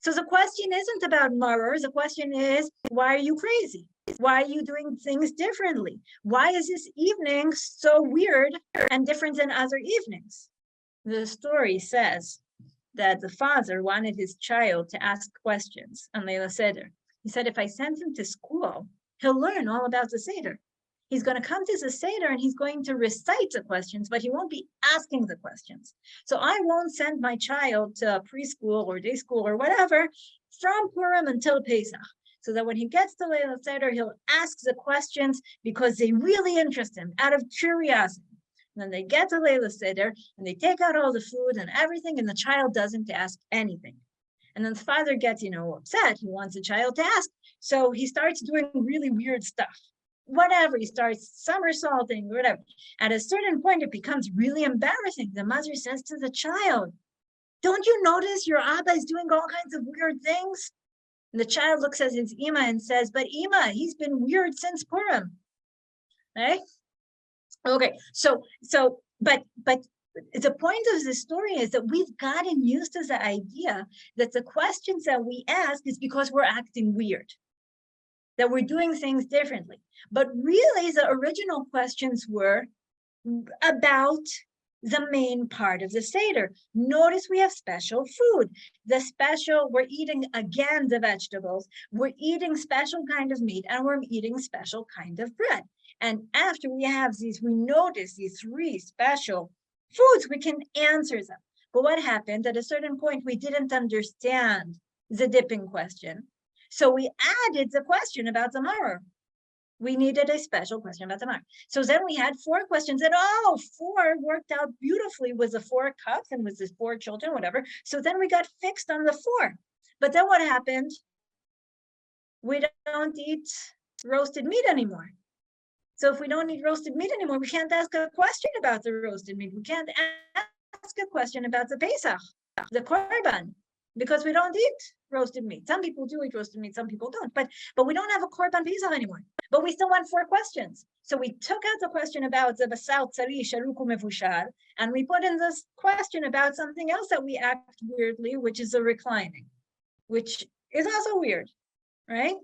So the question isn't about maror. The question is, why are you crazy? Why are you doing things differently? Why is this evening so weird and different than other evenings? The story says that the father wanted his child to ask questions on Leila Seder. He said, if I send him to school, he'll learn all about the Seder. He's going to come to the Seder and he's going to recite the questions, but he won't be asking the questions. So I won't send my child to preschool or day school or whatever from Purim until Pesach, so that when he gets to Leila Seder, he'll ask the questions because they really interest him out of curiosity. And then they get to Leila Seder and they take out all the food and everything, and the child doesn't ask anything. And then the father gets, upset. He wants the child to ask. So he starts doing really weird stuff. Whatever, he starts somersaulting, whatever. At a certain point, it becomes really embarrassing. The mother says to the child, don't you notice your Abba is doing all kinds of weird things? And the child looks at his Ima and says, but Ima, he's been weird since Purim. Right? Okay, but the point of this story is that we've gotten used to the idea that the questions that we ask is because we're acting weird, that we're doing things differently. But really, the original questions were about the main part of the Seder. Notice we have special food. We're eating, again, the vegetables. We're eating special kind of meat, and we're eating special kind of bread. And after we have these, we notice these three special foods, we can answer them. But what happened? At a certain point, we didn't understand the dipping question. So we added the question about the maror. We needed a special question about the maror. So then we had 4 questions, and 4 worked out beautifully with the 4 cups and with the 4 children, whatever. So then we got fixed on the 4. But then what happened? We don't eat roasted meat anymore. So if we don't eat roasted meat anymore, we can't ask a question about the roasted meat. We can't ask a question about the Pesach, the Korban, because we don't eat roasted meat. Some people do eat roasted meat, some people don't. But we don't have a Korban Pesach anymore. But we still want 4 questions. So we took out the question about the basar tsari sharuku mevushar, and we put in this question about something else that we act weirdly, which is the reclining, which is also weird, right?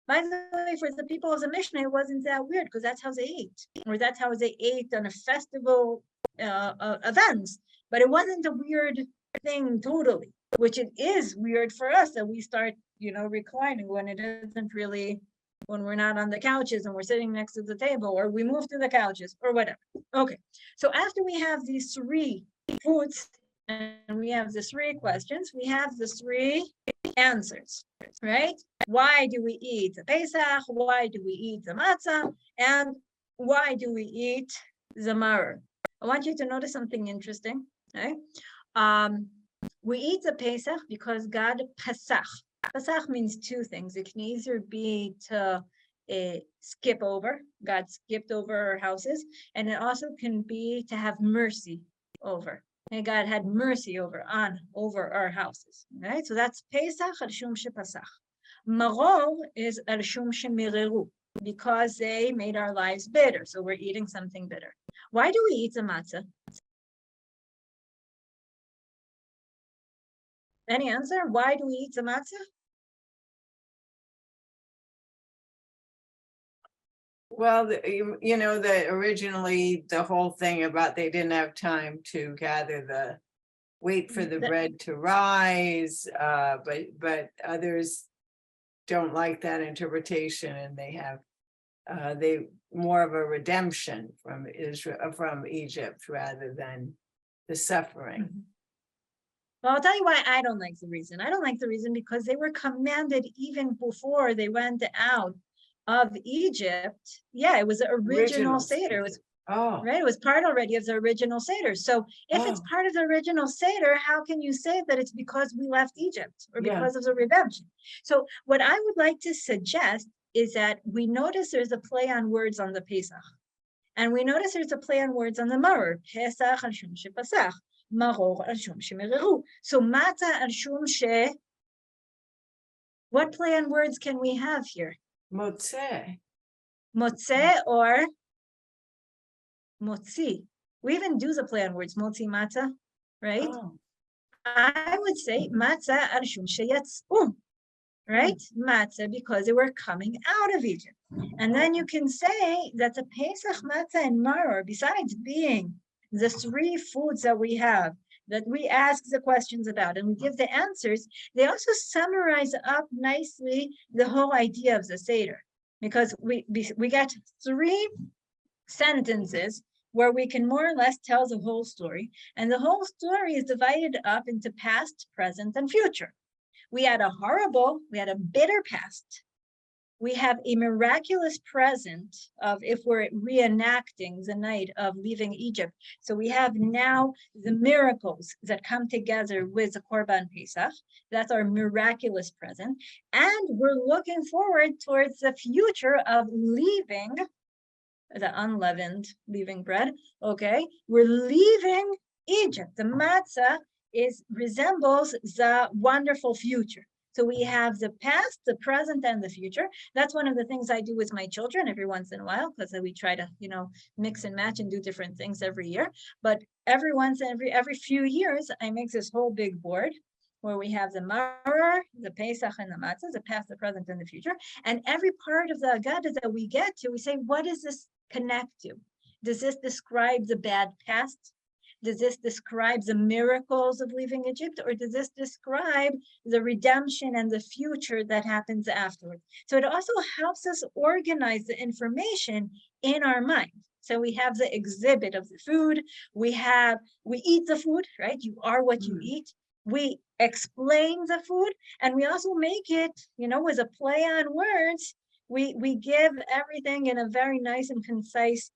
By the way, for the people of the Mishnah, it wasn't that weird because that's how they ate, or that's how they ate on a festival events. But it wasn't a weird thing totally, which it is weird for us that we start, reclining when it isn't really, when we're not on the couches and we're sitting next to the table, or we move to the couches or whatever. Okay, so after we have these 3 foods and we have the 3 questions, we have the 3 answers, right? Why do we eat the Pesach? Why do we eat the matzah? And why do we eat the maror? I want you to notice something interesting, okay? We eat the Pesach because God Pesach. Pesach means 2 things. It can either be to skip over. God skipped over our houses. And it also can be to have mercy over. And God had mercy over our houses. Right? So that's Pesach al shum shepasach. Maror is al shum shemireru, because they made our lives bitter. So we're eating something bitter. Why do we eat the matzah? Any answer? Why do we eat the matzah? Well, originally the whole thing about they didn't have time to wait for the bread to rise, but others don't like that interpretation, and they have more of a redemption from Egypt rather than the suffering. Mm-hmm. Well, I'll tell you why I don't like the reason. I don't like the reason because they were commanded even before they went out of Egypt. Yeah, it was the original Seder. It was right. It was part already of the original Seder. So if it's part of the original Seder, how can you say that it's because we left Egypt or because of the redemption? So what I would like to suggest is that we notice there's a play on words on the Pesach, and we notice there's a play on words on the maror. Pesach al shum shepasach, maror al shum shemireru. So matzah al shum she. What play on words can we have here? Motzeh. Motzeh or motzi. We even do the play on words, motzi matzah, right? I would say matzah al shum sheyatz'u, right? Matzah, because they were coming out of Egypt. And then you can say that the Pesach matzah and maror, besides being the 3 foods that we have, that we ask the questions about and we give the answers, they also summarize up nicely the whole idea of the Seder, because we get 3 sentences where we can more or less tell the whole story, and the whole story is divided up into past, present, and future. We had a bitter past. we have a miraculous present of if we're reenacting the night of leaving Egypt. So we have now the miracles that come together with the Korban Pesach. That's our miraculous present. And we're looking forward towards the future of leaving the unleavened, leaving bread. Okay, we're leaving Egypt. The matzah resembles the wonderful future. So we have the past, the present, and the future. That's one of the things I do with my children every once in a while, because we try to, mix and match and do different things every year. But every few years, I make this whole big board where we have the maror, the Pesach, and the matzah, the past, the present, and the future. And every part of the Agada that we get to, we say, what does this connect to? Does this describe the bad past? Does this describe the miracles of leaving Egypt, or does this describe the redemption and the future that happens afterwards? So it also helps us organize the information in our mind. So we have the exhibit of the food, we eat the food, right? You are what you eat. We explain the food, and we also make it, with a play on words. We give everything in a very nice and concise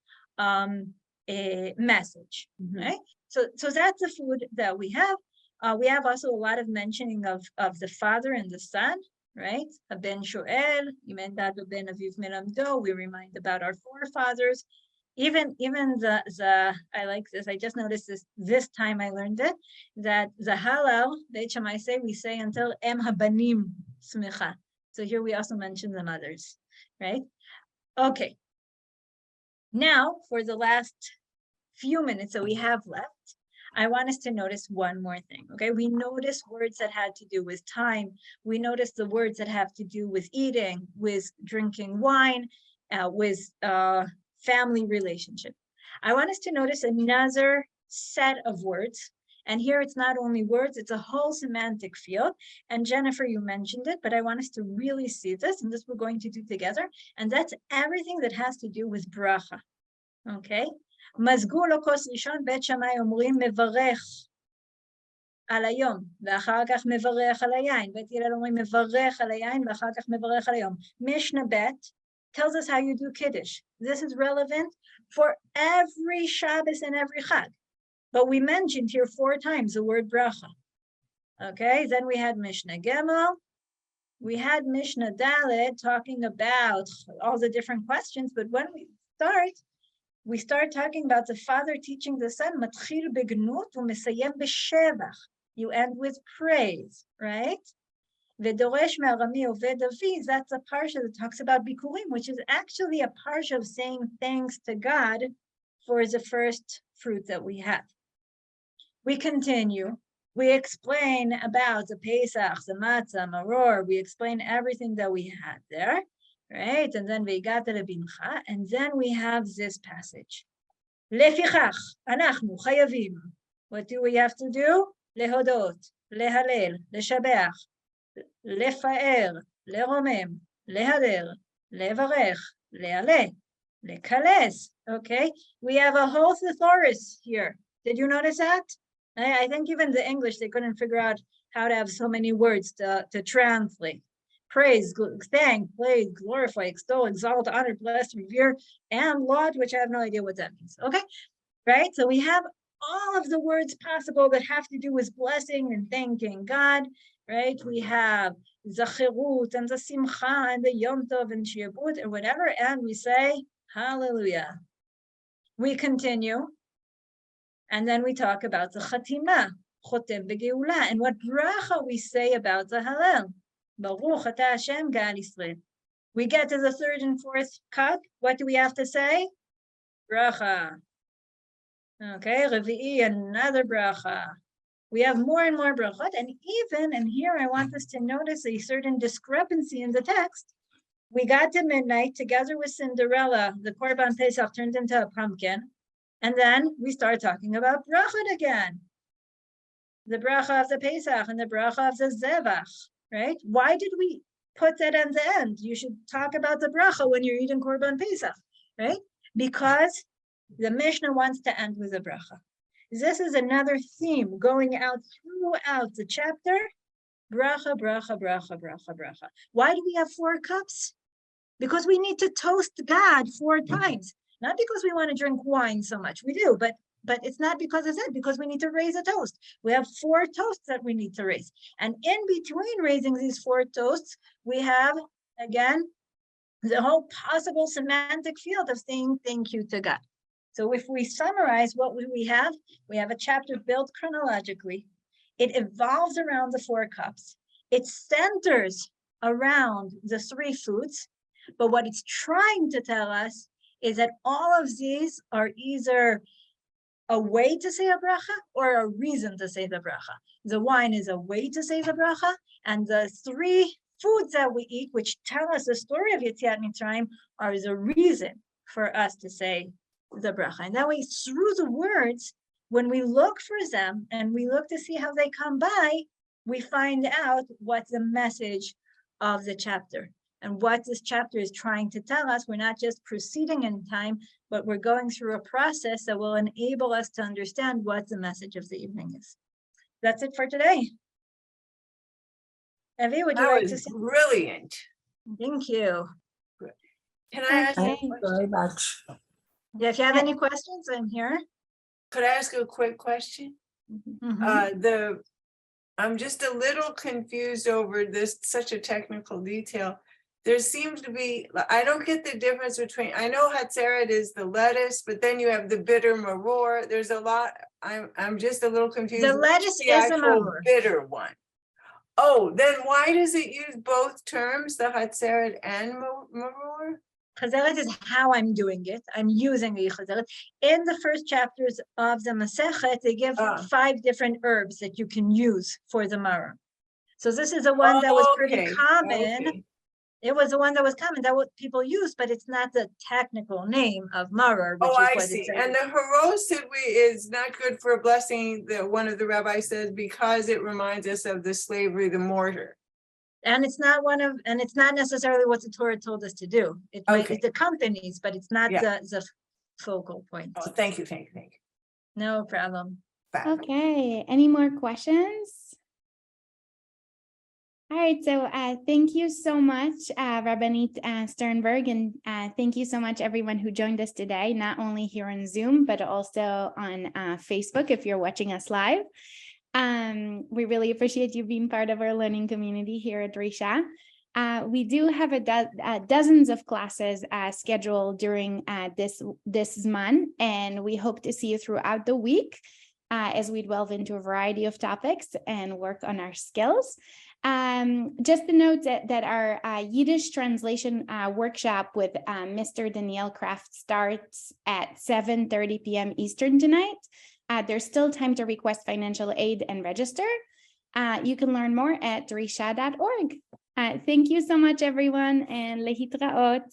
message, right? So that's the food that we have. We have also a lot of mentioning of the father and the son, right? Ben Shoel, Yimendad Ben Aviv Milamdo. We remind about our forefathers. Even the I like this. I just noticed this time I learned it, that the Halal Beit Shammai we say until Em Habanim Smicha. So here we also mention the mothers, right? Okay. Now for the last few minutes that we have left, I want us to notice one more thing. Okay, we notice words that had to do with time. We notice the words that have to do with eating, with drinking wine, with family relationship. I want us to notice another set of words. And here it's not only words, it's a whole semantic field. And Jennifer, you mentioned it, but I want us to really see this, and this we're going to do together. And that's everything that has to do with bracha. Okay? מזגו לו כוס ראשון, בית שמאי אומרים מברך על היום, ואחר כך מברך על היין. בית הלל אומרים מברך על היין, ואחר כך מברך על היום. Mishnah Bet tells us how you do Kiddush. This is relevant for every Shabbos and every Chag. But we mentioned here 4 times the word bracha. Okay, then we had Mishnah Gimel. We had Mishnah Dalet talking about all the different questions, but when we start talking about the father teaching the son, matchil begnut u'mesayem b'shevach. You end with praise, right? V'doresh me'arami oved avi, that's a parsha that talks about bikurim, which is actually a parsha of saying thanks to God for the first fruit that we have. We continue. We explain about the Pesach, the matzah, maror. We explain everything that we had there. Right, and then we got the Rabincha, and then we have this passage. Lefichach, anachnu chayavim. What do we have to do? Lehodot, lehalel, leshabeach, lefaer, leromem, lehader, levarech, leale, lekales. Okay, we have a whole thesaurus here. Did you notice that? I think even the English, they couldn't figure out how to have so many words to translate. Praise, thank, praise, glorify, extol, exalt, honor, bless, revere, and laud, which I have no idea what that means. Okay, right? So we have all of the words possible that have to do with blessing and thanking God, right? We have the chirut and the simcha and the yom tov and shiabut or whatever, and we say hallelujah. We continue, and then we talk about the chatima, chotem begeula, and what bracha we say about the halal. Baruch Ata Hashem Gal Yisrael. We get to the 3rd and 4th cup. What do we have to say? Bracha. Okay, Revi'i, another bracha. We have more and more brachot, and here I want us to notice a certain discrepancy in the text. We got to midnight together with Cinderella. The Korban Pesach turned into a pumpkin, and then we start talking about brachot again. The bracha of the Pesach and the bracha of the Zevach. Right? Why did we put that at the end? You should talk about the bracha when you're eating Korban Pesach, right? Because the Mishnah wants to end with a bracha. This is another theme going out throughout the chapter. Bracha, bracha, bracha, bracha, bracha. Why do we have 4 cups? because we need to toast God 4 times, not because we want to drink wine so much. We do, but it's not because of that, because we need to raise a toast. We have 4 toasts that we need to raise. And in between raising these 4 toasts, we have, again, the whole possible semantic field of saying thank you to God. So if we summarize what we have a chapter built chronologically. It evolves around the 4 cups. It centers around the 3 foods. But what it's trying to tell us is that all of these are either a way to say a bracha or a reason to say the bracha. The wine is a way to say the bracha, and the 3 foods that we eat, which tell us the story of Yetziat Mitzrayim, are the reason for us to say the bracha. And that way, through the words, when we look for them and we look to see how they come by, we find out what's the message of the chapter. And what this chapter is trying to tell us. We're not just proceeding in time, but we're going through a process that will enable us to understand what the message of the evening is. That's it for today. Evie, would you That like was to say? brilliant. Thank you. Can I ask? Okay. a question? Very much. Yeah, if you have any questions, I'm here. Could I ask a quick question? Mhm. I'm just a little confused over this, such a technical detail. There seems to be, I don't get the difference between, I know hatzeret is the lettuce, but then you have the bitter maror. There's a lot, I'm just a little confused. The What's lettuce the is a actual maror. bitter one? Oh, then why does it use both terms, the hatzeret and maror? Chazeret is how I'm doing it. I'm using the chazeret. In the first chapters of the Masechet, they give 5 different herbs that you can use for the maror. So this is the one that was pretty common. Okay. It was the one that was common, that what people use, but it's not the technical name of maror, which Oh, is I what see. it says. And the haroset is not good for a blessing, that one of the rabbis says, because it reminds us of the slavery, the mortar. And it's not necessarily what the Torah told us to do. It accompanies, but it's not the focal point. Oh, thank you. No problem. Okay, any more questions? All right, so thank you so much, Rabbanit Sternberg, and thank you so much everyone who joined us today, not only here on Zoom, but also on Facebook if you're watching us live. We really appreciate you being part of our learning community here at Risha. We do have dozens of classes scheduled during this month, and we hope to see you throughout the week as we delve into a variety of topics and work on our skills. Just to note that our Yiddish translation workshop with Mr. Daniel Kraft starts at 7:30 p.m. Eastern tonight. There's still time to request financial aid and register. You can learn more at drisha.org. Thank you so much, everyone, and lehitraot.